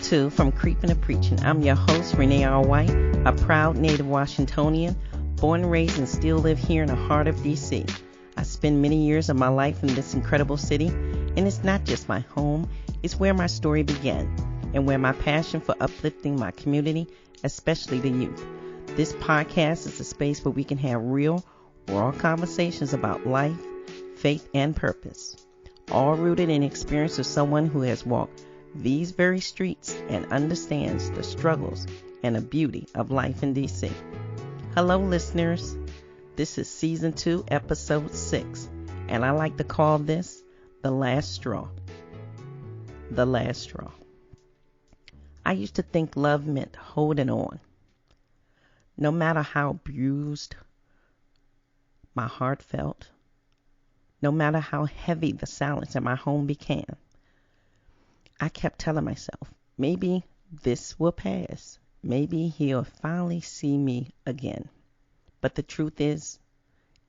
to From Creeping to Preaching. I'm your host, Renee R. White, a proud native Washingtonian, born and raised and still live here in the heart of D.C. I spend many years of my life in this incredible city, and it's not just my home, it's where my story began, and where my passion for uplifting my community, especially the youth. This podcast is a space where we can have real, raw conversations about life, faith, and purpose, all rooted in the experience of someone who has walked these very streets and understands the struggles and the beauty of life in D.C. Hello, listeners. This is Season 2, Episode 6, and I like to call this The Last Straw. The Last Straw. I used to think love meant holding on. No matter how bruised my heart felt, no matter how heavy the silence in my home became, I kept telling myself, maybe this will pass. Maybe he'll finally see me again. But the truth is,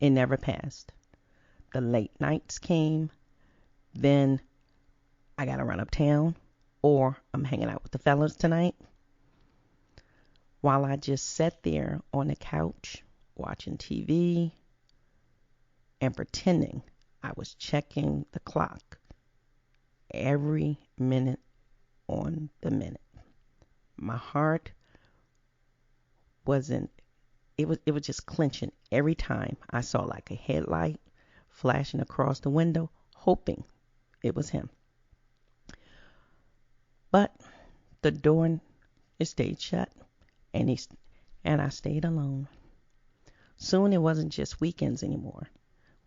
it never passed. The late nights came, then I gotta run uptown, or I'm hanging out with the fellas tonight. While I just sat there on the couch, watching TV, and pretending I was checking the clock every minute on the minute. My heart wasn't, it was just clenching every time I saw like a headlight flashing across the window, hoping it was him. But the door, it stayed shut, and I stayed alone. Soon it wasn't just weekends anymore.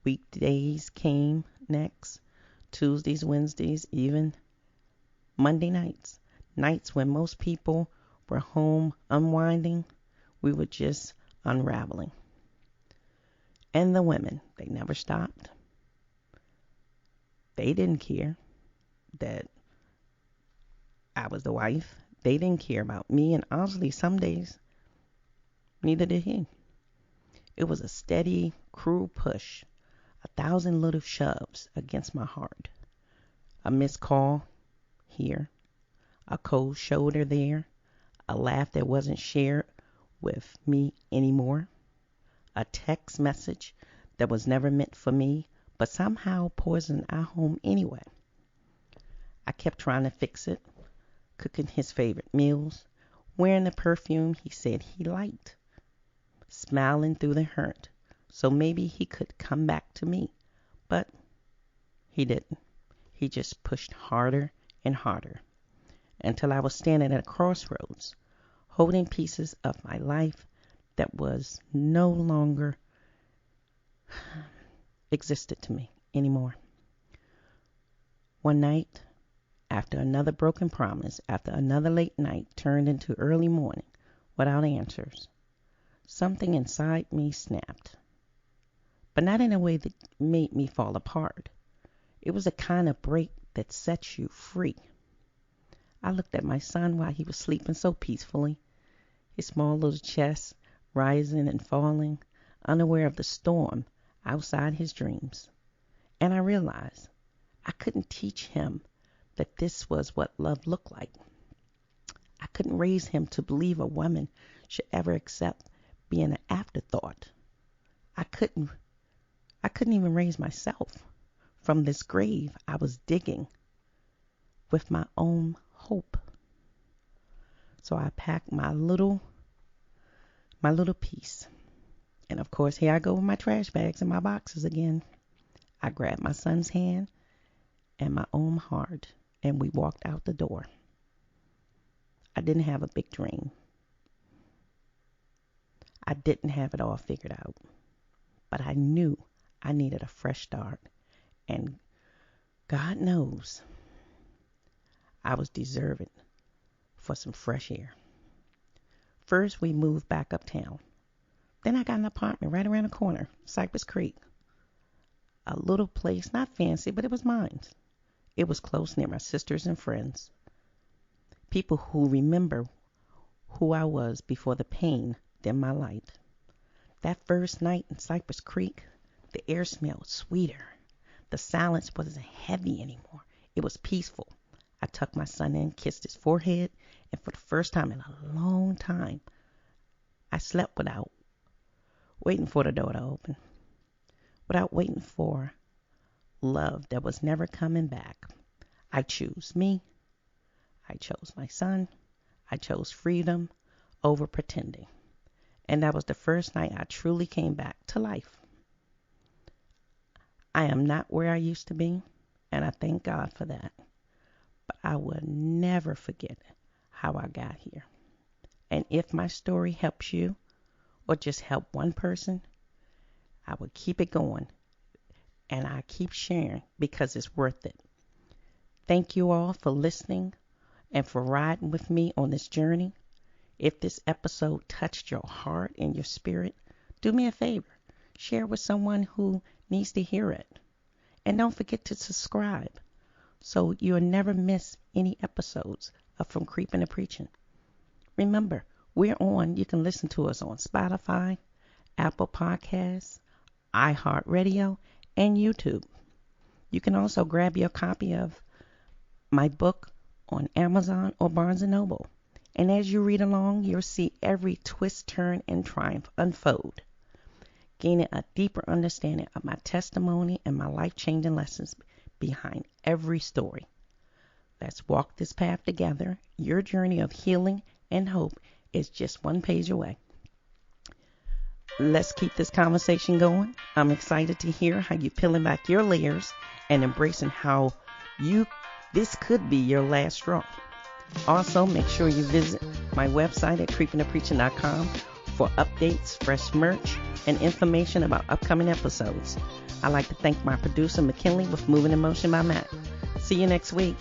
Weekdays came next. Tuesdays, Wednesdays, even Monday nights. Nights when most people were home unwinding, we were just unraveling. And the women, they never stopped. They didn't care that I was the wife. They didn't care about me, and honestly, some days, neither did he. It was a steady, cruel push. 1,000 little shoves against my heart. A missed call here, a cold shoulder there, a laugh that wasn't shared with me anymore, a text message that was never meant for me, but somehow poisoned our home anyway. I kept trying to fix it, cooking his favorite meals, wearing the perfume he said he liked, smiling through the hurt, so maybe he could come back to me. But he didn't. He just pushed harder and harder until I was standing at a crossroads, holding pieces of my life that was no longer existed to me anymore. One night, after another broken promise, after another late night turned into early morning without answers, something inside me snapped. But not in a way that made me fall apart. It was a kind of break that sets you free. I looked at my son while he was sleeping so peacefully, his small little chest rising and falling, unaware of the storm outside his dreams. And I realized I couldn't teach him that this was what love looked like. I couldn't raise him to believe a woman should ever accept being an afterthought. I couldn't even raise myself from this grave I was digging with my own hope. So I packed my little piece. And of course, here I go with my trash bags and my boxes again. I grabbed my son's hand and my own heart, and we walked out the door. I didn't have a big dream. I didn't have it all figured out. But I knew I needed a fresh start, and God knows I was deserving for some fresh air. First, we moved back uptown. Then I got an apartment right around the corner, Cypress Creek. A little place, not fancy, but it was mine. It was close near my sisters and friends. People who remember who I was before the pain dimmed my light. That first night in Cypress Creek, the air smelled sweeter. The silence wasn't heavy anymore. It was peaceful. I tucked my son in, kissed his forehead, and for the first time in a long time, I slept without waiting for the door to open, without waiting for love that was never coming back. I choose me. I chose my son. I chose freedom over pretending. And that was the first night I truly came back to life. I am not where I used to be, and I thank God for that. But I will never forget how I got here. And if my story helps you, or just help one person, I will keep it going. And I keep sharing because it's worth it. Thank you all for listening and for riding with me on this journey. If this episode touched your heart and your spirit, do me a favor. Share with someone who needs to hear it. And don't forget to subscribe so you'll never miss any episodes of From Creeping to Preaching. Remember, you can listen to us on Spotify, Apple Podcasts, iHeart Radio, and YouTube. You can also grab your copy of my book on Amazon or Barnes & Noble. And as you read along, you'll see every twist, turn, and triumph unfold, gaining a deeper understanding of my testimony and my life-changing lessons behind every story. Let's walk this path together. Your journey of healing and hope is just one page away. Let's keep this conversation going. I'm excited to hear how you're peeling back your layers and embracing how this could be your last straw. Also, make sure you visit my website at creepingtopreaching.com for updates, fresh merch, and information about upcoming episodes. I'd like to thank my producer, McKinley, with Moving in Motion by Matt. See you next week.